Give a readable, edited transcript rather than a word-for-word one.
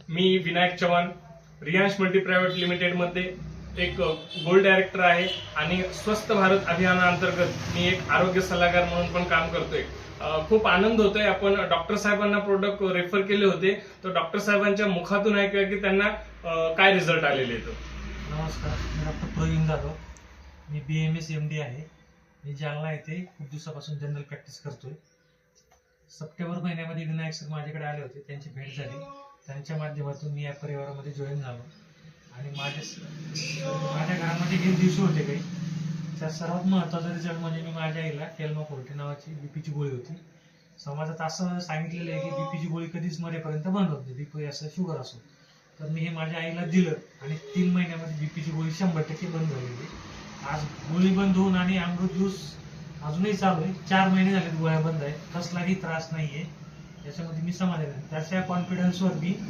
मी Vinayak Chavan, Riyansh multi private limited मध्ये एक gold director आहे आणि स्वस्थ भारत अभियानाअंतर्गत मी एक आरोग्य सल्लागार म्हणून पण काम करतोय. खूप आनंद होतोय. आपण डॉक्टर साहेबांना प्रोडक्ट रेफर केले होते, तर डॉक्टर साहेबांच्या मुखातून ऐकूया की त्यांना काय रिझल्ट आलेले आहेत. नमस्कार, मी डॉक्टर प्रवीण जाधव. मी BMS MD आहे. मी जालना येथे खूप दिवसापासून जनरल प्रॅक्टिस करतोय. सप्टेंबर महिन्यामध्ये विनायक सर माझ्याकडे आले होते, त्यांची भेट झाली. त्यांच्या माध्यमातून मी या परिवारामध्ये जॉईन झालो आणि माझ्या घरामध्ये हे दिवस होते काही. त्यात सर्वात महत्त्वाचा रिझल्ट म्हणजे मी माझ्या आईला टेल्मा-40 नावाची बीपीची गोळी होती. समाजात असं सांगितलेलं आहे की बीपीची गोळी कधीच मरेपर्यंत बंद होत नाही, बीपी असो शुगर असो. तर मी हे माझ्या आईला दिलं आणि 3 महिन्यामध्ये बीपीची गोळी 100% बंद झालेली. आज गोळी बंद होऊन आणि अमृत ज्यूस अजूनही चालू आहे. 4 महिने झाले गोळ्या बंद आहे, कसलाही त्रास नाहीये. याच्यामध्ये मी समाधानी आहे. त्याच्या कॉन्फिडन्सवर मी